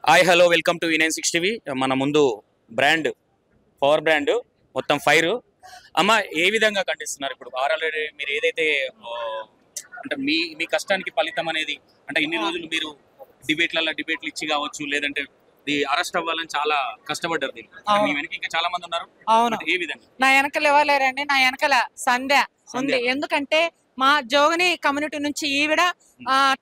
Hi hello welcome to E96 TV. మన ముందు brand power brand మొత్తం ఫైర్. అమ్మ ఏ విధంగా ఖండిస్తున్నారు ఇప్పుడు ఆల్రెడీ మీరు ఏదైతే అంటే మీ కష్టానికి ఫలితం అనేది అంటే ఇన్ని రోజులు మీరు డిబేట్లు ఇచ్చి కావచ్చు, లేదంటే అరెస్ట్ అవ్వాలని చాలా కష్టపడ్డారు. మీ వెనక ఇంకా చాలా మంది ఉన్నారు. ఏ విధంగా నా వెనకలు ఇవ్వలేరండి, నా వెనకల సంధ్య ఉంది. ఎందుకంటే మా జోగిని కమ్యూనిటీ నుంచి ఈవిడ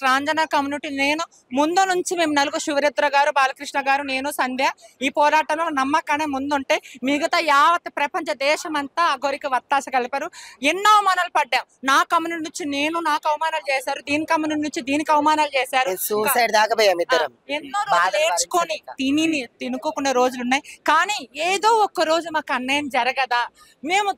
ట్రాన్స్జెండర్ కమ్యూనిటీ నేను ముందు నుంచి మేము నలుగురు శివరేత్ర గారు, బాలకృష్ణ గారు, నేను సంధ్య ఈ పోరాటంలో నమ్మకానే ముందుంటే మిగతా యావత్ ప్రపంచ దేశం అంతా అఘోరికి వత్తాస కలిపారు. ఎన్నో అవమానాలు పడ్డాం. నా కమ్యూనిటీ నుంచి నాకు అవమానాలు చేశారు, దీని కమ్యూనిటీ నుంచి దీనికి అవమానాలు చేశారు. ఎన్నో రోజులు నేర్చుకొని తినుకోకునే రోజులు ఉన్నాయి. కానీ ఏదో ఒక్క రోజు మాకు అన్యాయం జరగదా, మేము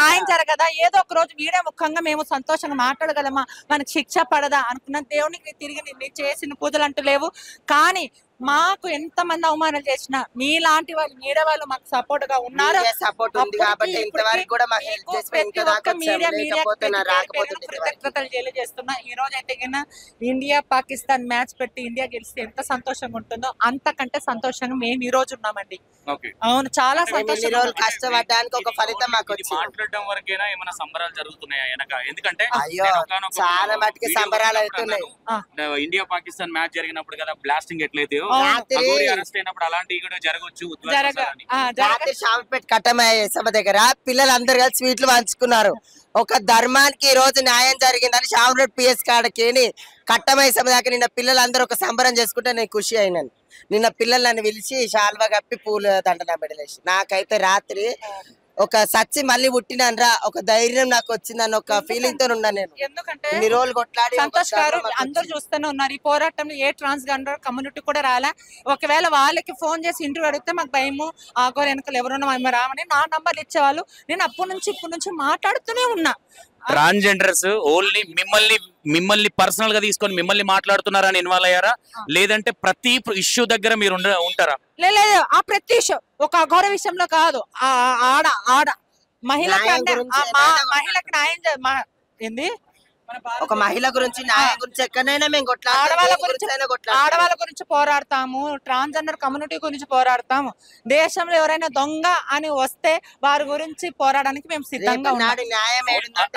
న్యాయం జరగదా, ఏదో ఒక రోజు మీడియా ముఖంగా మేము సంతోషంగా మాట్లాడగలమా, మనకు శిక్ష పడదా అనుకున్న దేవునికి తిరిగి చేసిన పూజలు అంటూ లేవు. కానీ మాకు ఎంత మంది అవమానాలు చేసినా మీలాంటి వాళ్ళు మీడియా వాళ్ళు మాకు సపోర్ట్ గా ఉన్నారు. కృతజ్ఞతలు తెలియజేస్తున్నా. ఈ రోజు అయితే ఇండియా పాకిస్తాన్ మ్యాచ్ పెట్టి ఇండియా గెలిస్తే ఎంత సంతోషంగా ఉంటుందో అంతకంటే సంతోషంగా మేము ఈ రోజు ఉన్నామండి. అవును, చాలా సంతోషంగా. కష్టపడడానికి ఒక ఫలితం మాకు మాట్లాడడం వరకైనా ఏమైనా సంబరాలు జరుగుతున్నాయా వెనక? ఎందుకంటే చాలా మటుకు సంబరాలు అవుతున్నాయి. ఇండియా పాకిస్తాన్ మ్యాచ్ జరిగినప్పుడు కదా బ్లాస్టింగ్ ఎట్లయితే అరెస్ట్ అయినప్పుడు అలాంటివి కూడా జరగవచ్చు. రాత్రి షాంపేట్ కట్టమయ్యే సభ దగ్గర పిల్లలందరూ కలిసి స్వీట్లు పంచుకున్నారు. ఒక ధర్మానికి ఈ రోజు న్యాయం జరిగిందని షాంపేట్ పిఎస్ కాడకేని కట్టమయ్యే సభ దాకా నిన్న పిల్లలందరూ ఒక సంబరం చేసుకుంటే నేను ఖుషి అయినాను. నిన్న పిల్లలు నన్ను పిలిచి శాల్వా కప్పి పూలు దండన పెడలేసి నాకైతే రాత్రి ఒక సచ్చి మళ్ళీ పుట్టినరా ఒక ధైర్యం నాకు వచ్చిందని ఒక ఫీలింగ్ తో ఉన్నా నేను. ఎందుకంటే ఇన్ని రోజులు కొట్లాడి సంతోష్ గారు అందరూ చూస్తూనే ఉన్నారు. ఈ పోరాటంలో ఏ ట్రాన్స్జెండర్ కమ్యూనిటీ కూడా రాలే. ఒకవేళ వాళ్ళకి ఫోన్ చేసి ఇంటర్వ్యూ అడిగితే మాకు భయము, ఆగోరు వెనకలు ఎవరున్నా మేము రామని నా నంబర్లు ఇచ్చేవాళ్ళు. నేను ఇప్పటి నుంచి మాట్లాడుతూనే ఉన్నా. ట్రాన్స్జెండర్స్ ఓన్లీ మిమ్మల్ని పర్సనల్ గా తీసుకొని మిమ్మల్ని మాట్లాడుతున్నారని ఇన్వాల్వ్ అయ్యారా, లేదంటే ప్రతి ఇష్యూ దగ్గర మీరు ఉంటారా? లేదు, ఆ ప్రతి ఇష్యూ ఒక అఘోర విషయంలో కాదు. ఆడ మహిళకి న్యాయం ఏంది, ఒక మహిళ గురించి న్యాయం గురించి ఎక్కడైనా మేము ఆడవాళ్ళ గురించి పోరాడతాము, ట్రాన్స్జెండర్ కమ్యూనిటీ గురించి పోరాడతాము. దేశంలో ఎవరైనా దొంగ అని వస్తే వారి గురించి పోరాడడానికి మేము సిద్ధంగా ఉన్నాం.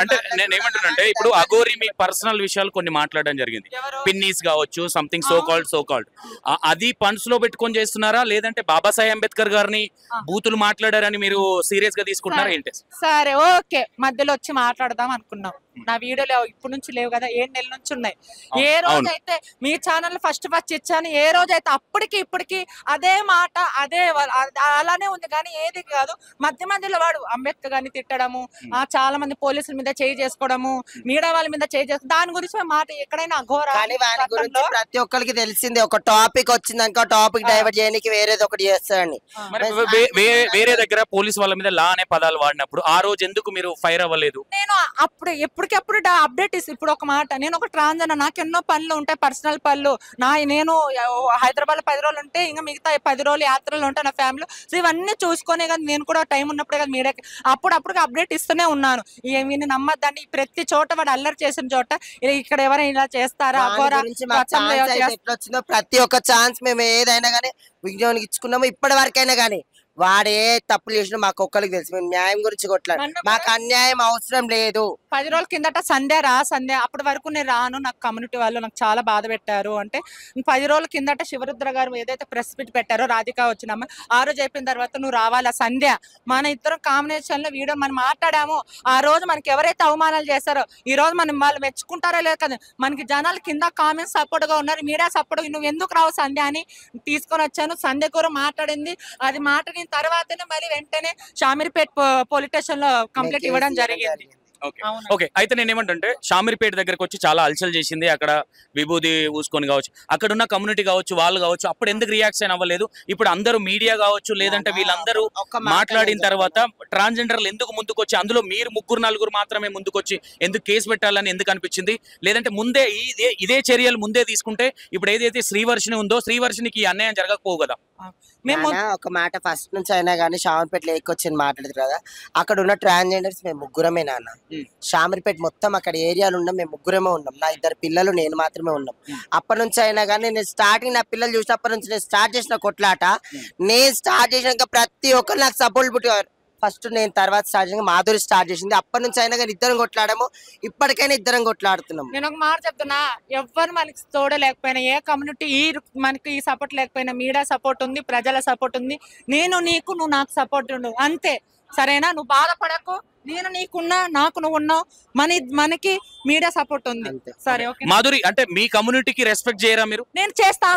అంటే నేను ఏమంటున్నానంటే ఇప్పుడు అఘోరి మీ పర్సనల్ విషయాలు కొన్ని మాట్లాడడం జరిగింది. పిన్నీస్ కావచ్చు, సంథింగ్ సో కాల్డ్ అది ఫండ్స్ లో పెట్టుకొని చేస్తున్నారా, లేదంటే బాబాసాహెబ్ అంబేద్కర్ గారిని బూతులు మాట్లాడారని మీరు సీరియస్ గా తీసుకుంటున్నారా ఏంటి? సరే, ఓకే, మధ్యలో వచ్చి మాట్లాడదాం అనుకున్నాం. నా వీడియోలు ఇప్పటి నుంచి లేవు కదా, 7 నెలల నుంచి ఉన్నాయి. ఏ రోజైతే మీ ఛానల్ ఫస్ట్ ఇచ్చాను, ఏ రోజైతే అప్పటికి ఇప్పటికి అదే మాట అలానే ఉంది. కానీ ఏది కాదు, మధ్యలో వాడు అంబేద్కర్ గారిని తిట్టడము, చాలా మంది పోలీసుల మీద చేయి చేసుకోవడము, మీడియా వాళ్ళ మీద చేయి చేసుకోవడం, దాని గురించి మాట ఎక్కడైనా అఘోర. ప్రతి ఒక్కరికి తెలిసిందే, ఒక టాపిక్ వచ్చిందనుకో టాపిక్ డైవర్ట్ చేయడానికి వేరేది ఒకటి చేస్తారని. వేరే దగ్గర పోలీసు వాళ్ళ మీద లా అనే పదాలు వాడినప్పుడు ఆ రోజు ఎందుకు మీరు ఫైర్ అవ్వలేదు? నేను అప్పుడు ఎప్పటికెప్పుడు అప్డేట్ ఇస్తాను. ఇప్పుడు ఒక మాట, నేను ఒక ట్రాన్స్జెండర్, నాకు ఎన్నో పనులు ఉంటాయి, పర్సనల్ పనులు. నేను హైదరాబాద్ లో 10 రోజులు ఉంటే ఇంకా మిగతా 10 రోజులు యాత్రలు ఉంటాయి నా ఫ్యామిలీ. సో ఇవన్నీ చూసుకునే కదా నేను కూడా టైం ఉన్నప్పుడే కదా మీడియాకి అప్పుడు అప్డేట్ ఇస్తూనే ఉన్నాను. వీని నమ్మద్దాన్ని, ప్రతి చోట వాడు అల్లరి చేసిన చోట ఇక్కడ ఎవరైనా ఇలా చేస్తారా? ప్రతి ఒక్క ఛాన్స్ మేము ఏదైనా కానీ విజ్ఞానికి ఇచ్చుకున్నాము. ఇప్పటి వరకైనా కానీ వాడే తప్పులు చేసిన మాకు ఒక్కరికి తెలుసు. మేము న్యాయం గురించి కొట్లాడు, మాకు అన్యాయం అవసరం లేదు. 10 రోజుల కిందట సంధ్య అప్పటి వరకు నేను రాను, నాకు కమ్యూనిటీ వాళ్ళు నాకు చాలా బాధ పెట్టారు అంటే 10 రోజుల కిందట శివరుద్ర గారు ఏదైతే ప్రెస్ మీట్ పెట్టారో, రాధిక వచ్చినమ్మ ఆ రోజు అయిపోయిన తర్వాత నువ్వు రావాలా సంధ్య, మన ఇద్దరం కాంబినేషన్ లో వీడియో మనం మాట్లాడాము. ఆ రోజు మనకి ఎవరైతే అవమానాలు చేస్తారో ఈ రోజు మనం వాళ్ళు మెచ్చుకుంటారో లేదు కదా, మనకి జనాలు కింద కామెంట్స్ సపోర్ట్ గా ఉన్నారు, మీడియా సపోర్ట్, నువ్వు ఎందుకు రావు సంధ్య అని తీసుకొని వచ్చాను. సంధ్య కూడా మాట్లాడింది. అది మాట్లాడిన తర్వాతనే మళ్ళీ వెంటనే షామీర్పేట్ పోలీస్ స్టేషన్ లో కంప్లైంట్ ఇవ్వడం జరిగింది. ఓకే, అయితే నేను ఏమంటే షామీర్పేట దగ్గరకు వచ్చి చాలా అలచల్ చేసింది. అక్కడ విభూది ఊసుకొని కావచ్చు, అక్కడ ఉన్న కమ్యూనిటీ కావచ్చు, వాళ్ళు కావచ్చు, అప్పుడు ఎందుకు రియాక్షన్ అవ్వలేదు? ఇప్పుడు అందరూ మీడియా కావచ్చు, లేదంటే వీళ్ళందరూ మాట్లాడిన తర్వాత ట్రాన్స్జెండర్లు ఎందుకు ముందుకొచ్చి, అందులో మీరు 3-4 మాత్రమే ముందుకొచ్చి ఎందుకు కేసు పెట్టాలని ఎందుకు అనిపించింది? లేదంటే ముందే ఇదే చర్యలు ముందే తీసుకుంటే ఇప్పుడు ఏదైతే శ్రీవర్షిని ఉందో శ్రీవర్షినికి అన్యాయం జరగకపోవు కదా? మేము ఒక మాట ఫస్ట్ నుంచి అయినా కానీ షామర్పేట లేకొచ్చింది మాట్లాడదు కదా, అక్కడ ఉన్న ట్రాన్స్జెండర్స్ మేము ముగ్గురమే నాన్న. షామర్పేట మొత్తం అక్కడ ఏరియాలో ఉన్నాం, మేము ముగ్గురమే ఉన్నాం. నా 2 పిల్లలు నేను మాత్రమే ఉన్నాం. అప్పటి నుంచి అయినా కానీ నేను స్టార్టింగ్ నా పిల్లలు చూసినప్పటి నుంచి నేను స్టార్ట్ చేసిన కొట్లాట, నేను స్టార్ట్ చేసినాక ప్రతి ఒక్కరు నాకు సపోర్ట్ పుట్టారు. ఫస్ట్ నేను తర్వాత స్టార్ట్ చేసిన మాధురి స్టార్ట్ చేసింది. అప్పటి నుంచి అయినా కానీ ఇద్దరం కొట్లాడము, ఇప్పటికైనా ఇద్దరం కొట్లాడుతున్నాం. నేను ఒక మాట చెప్తున్నా, ఎవ్వరు మనకి తోడలేకపోయినా, ఏ కమ్యూనిటీ మనకి ఈ సపోర్ట్ లేకపోయినా, మీడియా సపోర్ట్ ఉంది, ప్రజల సపోర్ట్ ఉంది. నేను నీకు, నువ్వు నాకు సపోర్ట్ ఉండు అంతే, సరేనా? నువ్వు బాధపడకు, నేను నీకున్నా, నాకు నువ్వు ఉన్నావు, మనకి మీడియా సపోర్ట్ ఉంది. సరే ఓకే. మాధురి, అంటే మీ కమ్యూనిటీకి రెస్పెక్ట్ చేయరా మీరు? నేను చేస్తా.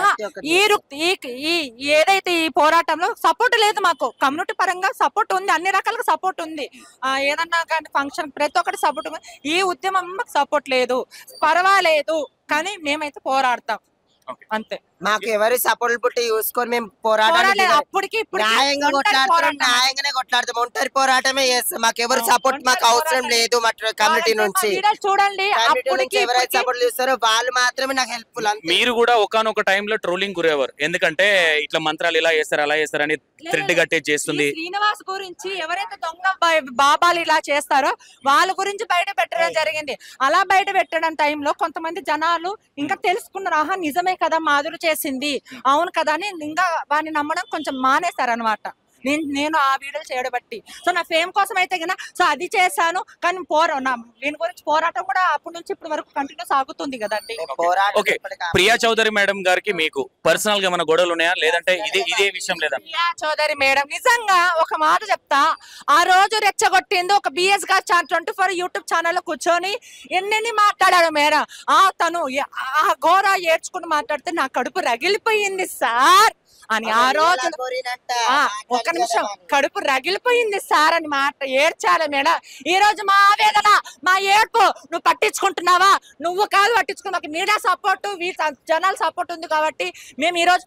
ఏదైతే ఈ పోరాటంలో సపోర్ట్ లేదు, మాకు కమ్యూనిటీ పరంగా సపోర్ట్ ఉంది, అన్ని రకాలుగా సపోర్ట్ ఉంది. ఏదన్నా కానీ ఫంక్షన్ ప్రతి ఒక్కటి సపోర్ట్ ఉంది. ఈ ఉద్యమం మాకు సపోర్ట్ లేదు, పర్వాలేదు, కానీ మేమైతే పోరాడతాం అంతే. మాకు ఎవరి సపోర్ట్ పుట్టి చూసుకొని మేము పోరాటాలు అప్పటికి న్యాయంగా కొట్లాడుతున్నాం, న్యాయంగానే కొట్లాడతాం. ఒంటరి పోరాటమే చేస్తాం. మాకు ఎవరు సపోర్ట్ మాకు అవసరం లేదు. కమ్యూనిటీ నుంచి చూడండి, ఎవరైతే సపోర్ట్ చేస్తారో వాళ్ళు మాత్రమే నాకు హెల్ప్ఫుల్. మీరు కూడా ఒకానొక టైంలో ట్రోలింగ్ గురేవారు, ఎందుకంటే ఇట్లా మంత్రాలు ఇలా చేస్తారు అలా చేస్తారు అని థ్రెడ్ కట్టేసి చేస్తుంది. శ్రీనివాస్ గురించి ఎవరైతే దొంగ బాబాలు ఇలా చేస్తారో వాళ్ళ గురించి బయట పెట్టడం జరిగింది. అలా బయట పెట్టడం టైంలో కొంతమంది జనాలు ఇంకా తెలుసుకున్నారు, ఆహా నిజమే కదా మాధురి చేసింది, అవును కదా అని ఇంకా వాడిని నమ్మడం కొంచెం మానేశారనమాట. నేను ఆ వీడియోలు చేయడం బట్టి. సో నా ఫేమ్ కోసం అయితే కదా, సో అది చేశాను, కానీ దీని గురించి పోరాటం కూడా అప్పటి నుంచి ఇప్పటి వరకు కంటిన్యూ సాగుతుంది కదండి. ఓకే, ప్రియా చౌదరి మేడం గారికి మీకు పర్సనల్ గా ఏమైనా గొడవలు ఉన్నాయా, లేదంటే ఇదే విషయం లేదా? ప్రియా చౌదరి మేడం నిజంగా ఒక మాట చెప్తా, ఆ రోజు రెచ్చగొట్టింది ఒక బిఎస్ గా 24 యూట్యూబ్ ఛానల్ లో కూర్చొని ఎన్నెన్ని మాట్లాడాడు మేడం. తను ఆ ఘోర ఏడ్చుకుని మాట్లాడితే నా కడుపు రగిలిపోయింది సార్ అని. ఆ రోజు ఒక నిమిషం, కడుపు రగిలిపోయింది సార్ అని మాట ఏడ్చాలి మేడం. ఈ రోజు మా ఆవేదన, మా ఏడ్పు నువ్వు పట్టించుకుంటున్నావా? నువ్వు కాదు పట్టించుకున్నా, మీడియా సపోర్ట్, జనాల సపోర్ట్ ఉంది కాబట్టి మేము ఈ రోజు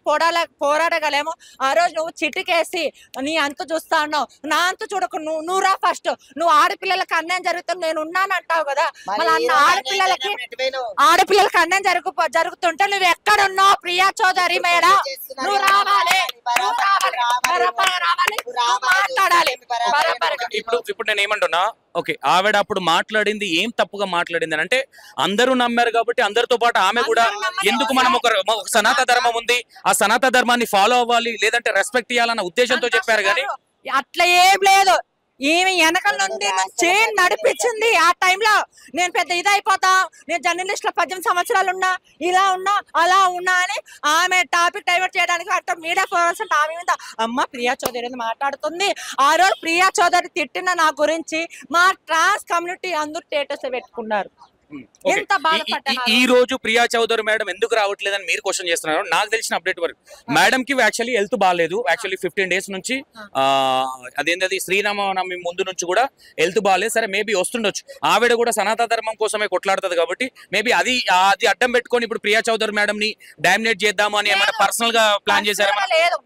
పోరాడగలేము. ఆ రోజు నువ్వు చిటికేసి నీ అంతు చూస్తా అన్నావు, నా అంతు చూడకు, నువ్వు రా ఫస్ట్. నువ్వు ఆడపిల్లలకి అన్యాయం జరుగుతుంది నేను ఉన్నాను అంటావు కదా, మళ్ళీ ఆడపిల్లలకి అన్యాయం జరుగుతుంటే నువ్వు ఎక్కడున్నావు ప్రియా చౌదరి మేడం? నువ్వు రావాలి, మాట్లాడాలి. ఇప్పుడు నేను ఏమంటున్నా, ఓకే ఆవిడ అప్పుడు మాట్లాడింది ఏం తప్పుగా మాట్లాడింది అని అంటే అందరూ నమ్మారు కాబట్టి అందరితో పాటు ఆమె కూడా ఎందుకు మనం ఒక సనాతన ధర్మం ఉంది, ఆ సనాతన ధర్మాన్ని ఫాలో అవ్వాలి, లేదంటే రెస్పెక్ట్ ఇవ్వాలన్న ఉద్దేశంతో చెప్పారు. కానీ అట్లా ఏం లేదు, ఈమె వెనకల నుండి చైన్ నడిపించింది. ఆ టైంలో నేను పెద్ద ఇదైపోతా, నేను జర్నలిస్ట్ లో 18 సంవత్సరాలు ఉన్నా, ఇలా ఉన్నా అలా ఉన్నా అని ఆమె టాపిక్ డైవర్ట్ చేయడానికి అట్లా మీడియా పర్సన్ ఆమె మీద అమ్మ ప్రియా చౌదరి మాట్లాడుతుంది. ఆ రోజు ప్రియా చౌదరి తిట్టిన నా గురించి మా ట్రాన్స్ కమ్యూనిటీ అందరూ స్టేటస్ పెట్టుకున్నారు. ఎంత బాధపడ్డారు. ఈ రోజు ప్రియా చౌదరి మేడం ఎందుకు రావట్లేదని మీరు క్వశ్చన్ చేస్తున్నారు. నాకు తెలిసిన అప్డేట్ వరకు మేడం కి యాక్చువల్లీ హెల్త్ బాగాలేదు. యాక్చువల్లీ 15 days నుంచి అదేంటది శ్రీరామనవమి ముందు నుంచి కూడా హెల్త్ బాగాలేదు. సరే మేబీ వస్తుండొచ్చు, ఆవిడ కూడా సనాతన ధర్మం కోసమే కొట్లాడుతుంది కాబట్టి మేబీ అది అడ్డం పెట్టుకొని ఇప్పుడు ప్రియా చౌదరి మేడం ని డామినేట్ చేద్దాము అని ఏమైనా పర్సనల్ గా ప్లాన్ చేశారా? లేదు,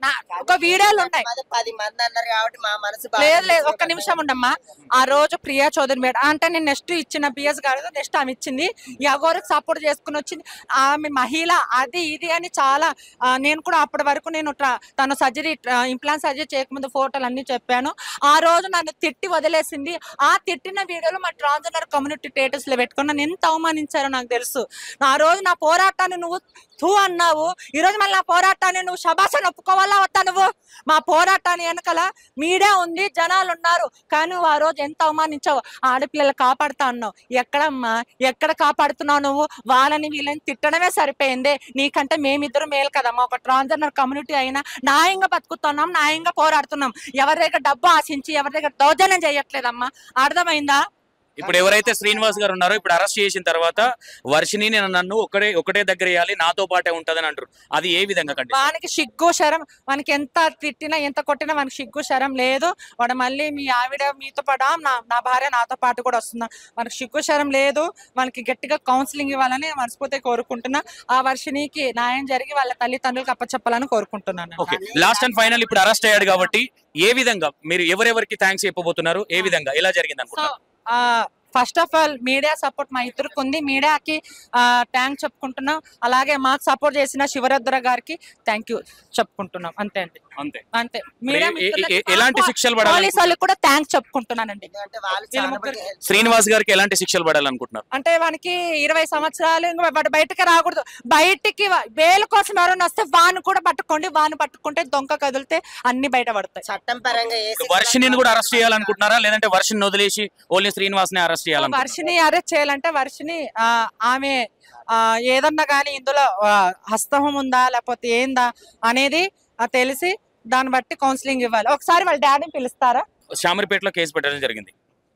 ఒక వీడియోలు ఉన్నాయి. 10 మంది అన్నారు కాబట్టి మా మనసు లేదు, ఒక్క నిమిషం ఉండమ్మా. ఆ రోజు ప్రియా చౌదరి మేడం అంటే నేను నెక్స్ట్ ఇచ్చిన బిఎస్ గారు నెక్స్ట్ ఆమె ఇచ్చింది, ఎవరికి సపోర్ట్ చేసుకుని వచ్చింది, ఆమె మహిళ అది ఇది అని చాలా. నేను కూడా అప్పటి వరకు నేను తను సర్జరీ ఇంప్లాంట్ సర్జరీ చేయకముందు ఫోటోలు అన్ని చెప్పాను. ఆ రోజు నన్ను తిట్టి వదిలేసింది. ఆ తిట్టిన వీడియోలు మా ట్రాన్స్జెండర్ కమ్యూనిటీ స్టేటస్ లో పెట్టుకుని నన్ను ఎంత అవమానించారో నాకు తెలుసు. ఆ రోజు నా పోరాటాన్ని నువ్వు అన్నావు, ఈ రోజు మళ్ళీ నా పోరాటాన్ని నువ్వు శబాసని ఒప్పుకోవాలా వద్దా? నువ్వు మా పోరాటాన్ని వెనకాల మీడియా ఉంది, జనాలు ఉన్నారు, కానీ నువ్వు ఆ రోజు ఎంత అవమానించావు. ఆడపిల్లలు కాపాడుతా అన్నావు, ఎక్కడమ్మా ఎక్కడ కాపాడుతున్నావు నువ్వు? వాళ్ళని వీళ్ళని తిట్టడమే సరిపోయింది. నీకంటే మేమిద్దరు మేలు కదమ్మా, ఒక ట్రాన్స్జెండర్ కమ్యూనిటీ అయినా న్యాయంగా బతుకుతున్నాం, న్యాయంగా పోరాడుతున్నాం, ఎవరి దగ్గర డబ్బు ఆశించి ఎవరి దగ్గర దౌర్జన్యం చేయట్లేదమ్మా, అర్థమైందా? ఇప్పుడు ఎవరైతే శ్రీనివాస్ గారు ఉన్నారో ఇప్పుడు అరెస్ట్ చేసిన తర్వాత వర్షిని నన్ను ఒకటే దగ్గర వేయాలి, నాతో పాటే ఉంటదని అంటారు. అది ఏ విధంగా కంటే వానికి సిగ్గు శరం, మనకి ఎంత తిట్టినా ఎంత కొట్టినా మనకి సిగ్గు శరం లేదు. వాడు మళ్ళీ మీ ఆవిడ మీతో పాటు నా భార్య నాతో పాటు కూడా వస్తుందా, మనకి సిగ్గు శరం లేదు. మనకి గట్టిగా కౌన్సిలింగ్ ఇవ్వాలని మనస్ఫూర్తిగా కోరుకుంటున్నా. ఆ వర్షినికి న్యాయం జరిగి వాళ్ళ తల్లిదండ్రులకు అప్పచెప్పాలని కోరుకుంటున్నాను. ఓకే, లాస్ట్ అండ్ ఫైనల్ ఇప్పుడు అరెస్ట్ అయ్యాడు కాబట్టి ఏ విధంగా మీరు ఎవరెవరికి థ్యాంక్స్ చెప్పబోతున్నారు, ఏ విధంగా ఎలా జరిగింది అనుకుంటున్నారు? First of all media support మా ఇద్దరికి ఉంది. మీడియాకి థ్యాంక్ చెప్పుకుంటున్నాం. అలాగే మాకు సపోర్ట్ చేసిన శివరుద్ర గారికి థ్యాంక్ యూ చెప్పుకుంటున్నాం. అంతే అండి, అంతే అంతే. మీడియా ఎలాంటి శిక్షలు పడాలి? పోలీసు వాళ్ళకి కూడా థ్యాంక్స్ చెప్పుకుంటున్నానండి. శ్రీనివాస్ గారికి ఎలాంటి శిక్షలు పడాలనుకుంటున్నారు? అంటే వానికి 20 సంవత్సరాలు, ఇంకా వాడు బయటకి రాకూడదు. బయటికి బేలు కోసం ఎవరైనా వస్తే వాని కూడా పట్టుకోండి. వాని పట్టుకుంటే దొంగ కదిలితే అన్ని బయట పడతాయి. చట్టం పరంగా వర్షిని కూడా అరెస్ట్ చేయాలనుకుంటున్నారా, లేదంటే వర్షిని వదిలేసి ఓన్లీ శ్రీనివాస్ ని అరెస్ట్ చేయాలి? వర్షిని అరెస్ట్ చేయాలంటే వర్షిని ఆమె ఏదన్నా కానీ ఇందులో హస్తం ఉందా లేకపోతే ఏందా అనేది తెలిసి దాన్ని బట్టి కౌన్సిలింగ్ ఇవ్వాలి. ఒకసారి వాళ్ళ డాడీని పిలుస్తారా? శామరిపేటలో కేసు పెట్టడం జరిగింది,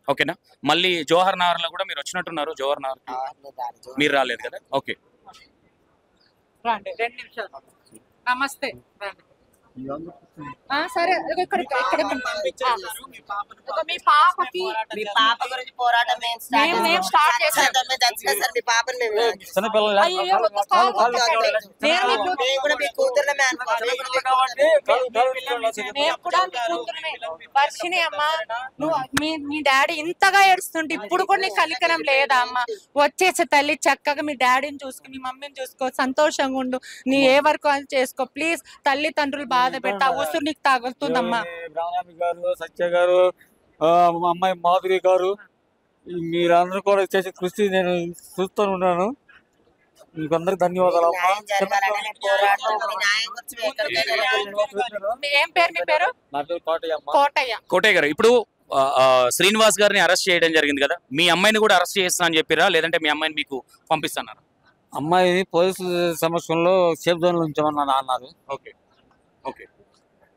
ఓకేనా? మళ్ళీ జోహర్ నగర్ లో కూడా మీరు వచ్చినట్టున్నారు. జోహర్ నగర్ మీరు రాలేదు కదా? ఓకే రండి, 2 నిమిషాలు. నమస్తే, రండి. సరే, ఇక్కడ మీ పాపకి మీ పాప గురించి పోరాటం మేము స్టార్ట్ చేసాం. మీ పాపని మేము అయ్యో, మేము కూడా వర్షిని అమ్మ, నువ్వు మీ డాడీ ఇంతగా ఏడుస్తుంటే ఇప్పుడు కూడా నీకు కలికనం లేదా అమ్మ? వచ్చేసి తల్లి చక్కగా మీ డాడీని చూసుకో, మీ మమ్మీని చూసుకో, సంతోషంగా ఉండు. నీ ఏ వర్క్ అని చేసుకో ప్లీజ్. తల్లిదండ్రులు బాధ పెట్టా ఉసురు నీకు తగులుతుందమ్మా. రామనామి గారు, సత్య గారు, మా అమ్మాయి మాధురి గారు, మీరందరూ కూడా చేసే కృషి నేను చూస్తూ ఉన్నాను. మీకు అందరికి ధన్యవాదాలు. ఏం పేరు మీ పేరు? నా పేరు కోటయ్య. కోటయ్య గారు, ఇప్పుడు శ్రీనివాస్ గారిని అరెస్ట్ చేయడం జరిగింది కదా, మీ అమ్మాయిని కూడా అరెస్ట్ చేస్తా అని చెప్పారా, లేదంటే మీ అమ్మాయిని మీకు పంపిస్తున్నారా? అమ్మాయిని పోలీసు సమక్షంలో సేఫ్ జోన్ లో ఉంచామని అన్నారు. Okay okay.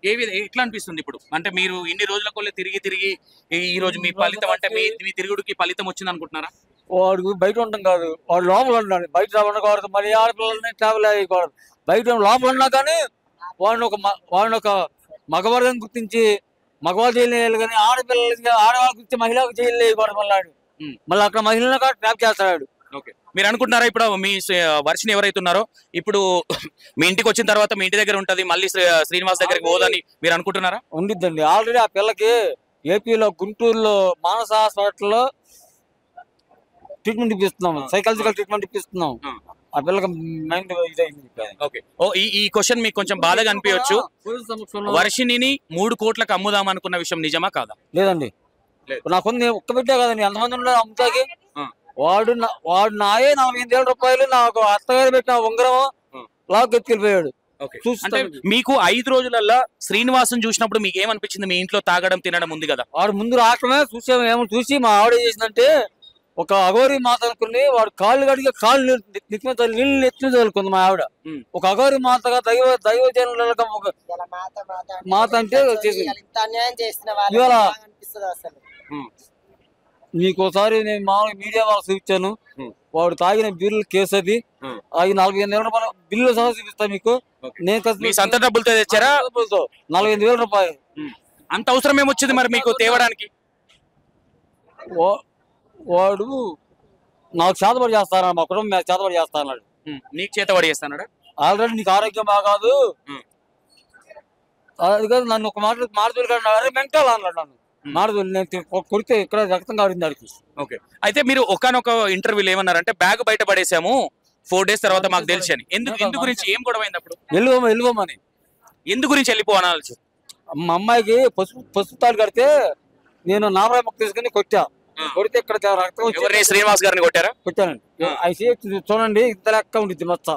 ఎట్లా అనిపిస్తుంది ఇప్పుడు? అంటే మీరు ఇన్ని రోజుల కొల్లే తిరిగి ఈ రోజు మీ ఫలితం, అంటే మీ తిరుగుడికి ఫలితం వచ్చింది అనుకుంటున్నారా? వాడు బయట ఉండడం కాదు, వాడు లోపల ఉన్నాడు. బయట ఉండకూడదు, మరి ఆడపిల్లల్ని ట్రావెల్ అయ్యకూడదు. బయట లోపల ఉన్నా కానీ వాడిని ఒక మగవర్గం గుర్తించి మగవాళ్ళు చేయలేదు, కానీ ఆడవాళ్ళకి గుర్తి మహిళకు చేయలేకూడదు. మళ్ళీ అక్కడ మహిళలను కూడా ట్రాప్ చేస్తాడు. ఓకే, మీరు అనుకుంటున్నారా ఇప్పుడు మీ వర్షిని ఎవరైతే ఉన్నారో ఇప్పుడు మీ ఇంటికి వచ్చిన తర్వాత మీ ఇంటి దగ్గర ఉంటది, మళ్ళీ శ్రీనివాస్ దగ్గరికి పోదని మీరు అనుకుంటున్నారా? ఉండిద్దండి. ఆల్రెడీ ఆ పిల్లకి ఏపీలో గుంటూరులో మానస హాస్పిటల్లో ట్రీట్మెంట్ ఇప్పిస్తున్నాం, సైకాలజికల్ ట్రీట్మెంట్ ఇప్పిస్తున్నాం. ఆ పిల్లకి మైండ్ ఇదైంది. ఓకే, ఈ క్వశ్చన్ మీకు కొంచెం బాధగా అనిపించవచ్చు. వర్షిని 3 కోట్లకు అమ్ముదాం అనుకున్న విషయం నిజమా కాదా? లేదండి, నాకు ఒక్క బిడ్డే కదండి, ఎంతమంది ఉన్నారు అమ్ముతాకి. వాడు నాయే 45,000 రూపాయలు నాకు అత్తగారు పెట్టిన ఉంగరం లాక్ ఎత్తుకెళ్ళిపోయాడు. అంటే మీకు 5 రోజులలో శ్రీనివాసం చూసినప్పుడు మీకు ఏమనిపించింది? మీ ఇంట్లో తాగడం తినడం ఉంది కదా, వాడు ముందు రావటమే చూసాము. ఏమో చూసి మా ఆవిడ చేసిందంటే ఒక అఘోరి మాత అనుకుని వాడు కాళ్ళు కడిగి కాళ్ళు నీళ్ళు ఎత్తుని తోలుకుంది మా ఆవిడ. ఒక అఘోరి మాతగా దైవ జనులకు ఒక మాత అంటే ఇవాళ నీకు ఒకసారి నేను మామూలుగా మీడియా వాళ్ళకి చూపించాను. వాడు తాగిన బిల్లు కేసు అది 45,000 రూపాయలు బిల్లు సహా చూపిస్తాను మీకు. నేను సొంత డబ్బులతో తెచ్చారా? 45,000 రూపాయలు. అంత అవసరం ఏమొచ్చింది మరి మీకు తేవడానికి? వాడు నాకు చేతబడి చేస్తాను, మా కుటుంబం చేతబడి చేస్తా అన్నాడు. నీకు చేతబడి చేస్తాడు? ఆల్రెడీ నీకు ఆరోగ్యం బాగాదు, అది కాదు నన్ను ఒక మాటలు అరే మెంటల్ అన్నాడు. నన్ను మాటలు నేను కొడితే ఇక్కడ రక్తం కారింది దానికి. ఓకే, అయితే మీరు ఒకనొక ఇంటర్వ్యూలో ఏమన్నారంటే బ్యాగ్ బయట పడేసాము 4 డేస్ తర్వాత మాకు తెలిసి అని. ఎందుకు గురించి ఏం గొడవ అయింది అప్పుడు? వెళ్ళిపోమని. ఎందుకు గురించి వెళ్ళిపోవాల్సి? మా అమ్మాయికి పసుపు తాడు కడితే నేను నామరాయి మొక్క తీసుకుని కొట్టా. కొడితే ఇక్కడ రక్తం. శ్రీనివాస్ గారిని కొట్టారా? కొట్టానండి. అవి చూడండి ఇంత లెక్క ఉండిద్ది మచ్చ.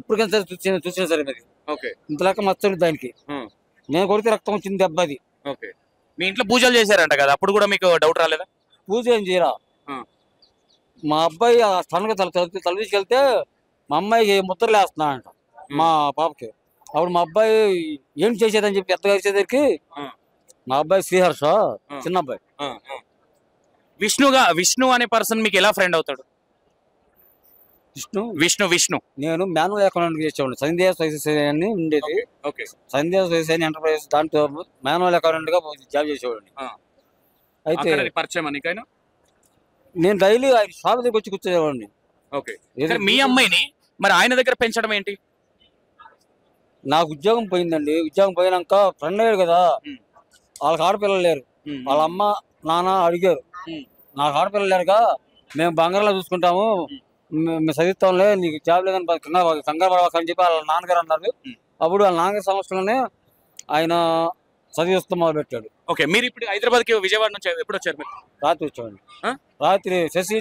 ఇప్పుడు సరే చూసినా సరే మరి ఇంత లెక్క మచ్చ ఉంది దానికి. నేను కొడితే రక్తం వచ్చింది దెబ్బ అది. ఓకే, మీ ఇంట్లో పూజలు చేశారంట కదా, అప్పుడు కూడా మీకు డౌట్ రాలేదా? పూజ ఏం చేయరా. మా అబ్బాయి ఆ స్థానంగా తల తీసుకెళ్తే మా అమ్మాయికి ముద్రలు వేస్తున్నాడంట మా పాపకి. అప్పుడు మా అబ్బాయి ఏం చేసేదని చెప్పి ఎత్తగా వచ్చేసరికి మా అబ్బాయి శ్రీహర్ష చిన్న అబ్బాయి. విష్ణు అనే పర్సన్ మీకు ఎలా ఫ్రెండ్ అవుతాడు? విష్ణు నేను మాన్యువల్ అకౌంట్ చేసేవాడు. సంధ్యా అని ఉండేది, సంధ్యా ఎంటర్ప్రైజెస్ దాంట్లో మాన్యువల్ అకౌంట్ గా జాబ్ చేసేవాడు. అయితే పరిచయం నేను డైలీ ఆయన షాప్ దగ్గర వచ్చి కూర్చోవాడిని. మీ అమ్మాయిని మరి ఆయన దగ్గర పెంచడం ఏంటి? నాకు ఉద్యోగం పోయిందండి. ఉద్యోగం పోయినాక ఫ్రెండ్ అయ్యాడు కదా, వాళ్ళకి ఆడపిల్లలు లేరు. వాళ్ళ అమ్మ నాన్న అడిగారు నాకు ఆడపిల్లలు లేరుగా మేము బంగారంలో చూసుకుంటాము, మేము చదివిస్తాంలే, నీకు జాబ్ లేదని కంగారు పడవని చెప్పి వాళ్ళ నాన్నగారు అన్నారు. అప్పుడు వాళ్ళ నాన్నగారి సంవత్సరంలోనే ఆయన చదివిస్తూ మొదలు పెట్టాడు. ఓకే, మీరు ఇప్పుడు హైదరాబాద్కి విజయవాడ నుంచి ఎప్పుడు వచ్చారు మీరు? రాత్రి వచ్చామండి. రాత్రి శశి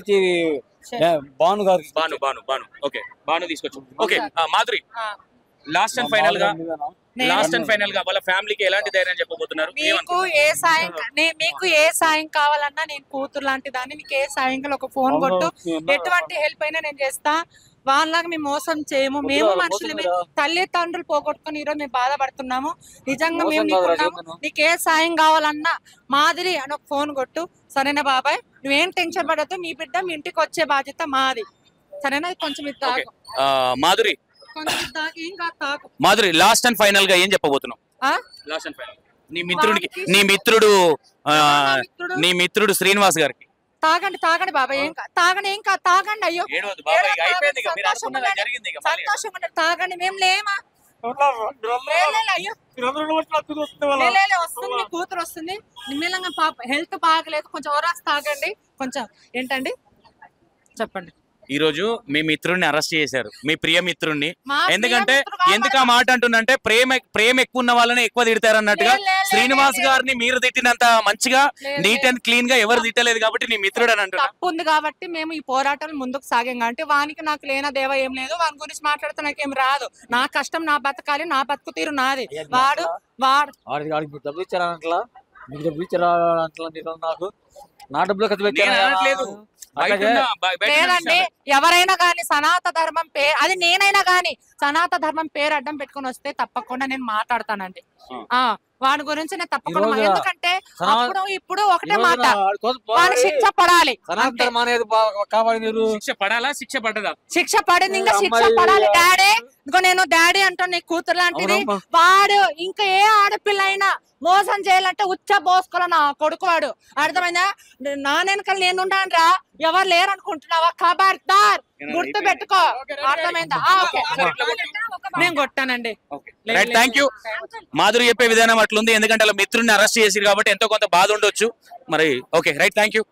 భాను గారు భాను ఓకే, భాను తీసుకొచ్చు. Okay Madhuri, last and final గా వాళ్ళ ఫ్యామిలీకి ఎలాంటి ధైర్యం చెప్పబోతున్నారు? మీకు ఏ సాయం కావాలన్నా నేను కూతురు లాంటి దాన్ని, నీకు ఏ సాయం కావాలి ఒక ఫోన్ కొట్టు, ఎటువంటి హెల్ప్ అయినా నేను చేస్తా. వాళ్ళలాగా మేము మోసం చేయము. మేము మనుషులమే, తల్లిదండ్రులు పోగొట్టుకుని ఈరోజు మేము బాధపడుతున్నాము. నిజంగా మేము నీకున్నాము. నీకు ఏ సాయం కావాలన్నా మాదిరి అని ఒక ఫోన్ కొట్టు. సరేనా బాబాయ్, నువ్వేం టెన్షన్ పడద్దు, మీ బిడ్డ మీ ఇంటికి వచ్చే బాధ్యత మాది. సరేనా? కొంచెం Madhuri, Madhuri last and final గా ఏం చెప్పబోతున్నావు? లాస్ట్ అండ్ ఫైనల్ నీ మిత్రుడు శ్రీనివాస్ గారికి. తాగండి బాబాయ్, ఏం తాగండి, ఏం కాదు, తాగండి. అయ్యో సంతోషంగా తాగండి, మేము లేమా? వస్తుంది, మీ కూతురు వస్తుంది. నిమ్మలంగా పాప హెల్త్ బాగలేదు, కొంచెం ఓరాస్ తాగండి. కొంచెం ఏంటండి చెప్పండి. ఈ రోజు మీ మిత్రుడిని అరెస్ట్ చేశారు, మీ ప్రియ మిత్రుడిని. ఎందుకు ఆ మాట అంటున్నంటే ప్రేమ ఎక్కువ ఉన్న వాళ్ళని ఎక్కువ తిడతారు అన్నట్టుగా. శ్రీనివాస్ గారిని మీరు తిట్టినంత మంచిగా నీట్ అండ్ క్లీన్ గా ఎవరు తిట్టలేదు కాబట్టి నీ మిత్రుడు అని అంటున్నారు. తప్పు ఉంది కాబట్టి మేము ఈ పోరాటాలు ముందుకు సాగాం. కాబట్టి వానికి నాకు లేన దేవ ఏం లేదు, వాని గురించి మాట్లాడితే నాకేం రాదు. నా కష్టం నా బతకాలి, నా బతుకు తీరు నాది. వాడు డబ్బులు ఇచ్చారా అంటలా, మీకు డబ్బులు ఇచ్చారా అంటలా, నాకు నా డబ్బులు ఖర్చు పెట్టలేదు. లేదండి, ఎవరైనా గాని సనాతన ధర్మం అది నేనైనా గాని సనాతన ధర్మం పేరు అడ్డం పెట్టుకుని వస్తే తప్పకుండా నేను మాట్లాడతానండి. వాని గురించి నేను తప్పకుండా, ఎందుకంటే అప్పుడు ఇప్పుడు ఒకటే మాట, వాని శిక్ష పడాలి. శిక్ష పడింది, ఇంకా శిక్ష పడాలి. డాడీ, ఇంకో నేను డాడీ అంటాను, నీ కూతురు లాంటిది. వాడు ఇంకా ఏ ఆడపిల్ల అయినా మోసం చేయాలంటే ఉచ్చ పోసుకోవాలి నా కొడుకు. వాడు అర్థమైందా? నా వెనకాల నేను ఉంటాను, ఎవరు లేరు అనుకుంటున్నావా? ఖబర్దార్, గుర్తు పెట్టుకో. అర్థమైందా? నేను కొట్టానండి. Thank you. మాధురి చెప్పే విధానం అట్లుంది, ఎందుకంటే అలా మిత్రుడిని అరెస్ట్ చేసిరు కాబట్టి ఎంతో కొంత బాధ ఉండొచ్చు మరి. Okay right, thank you.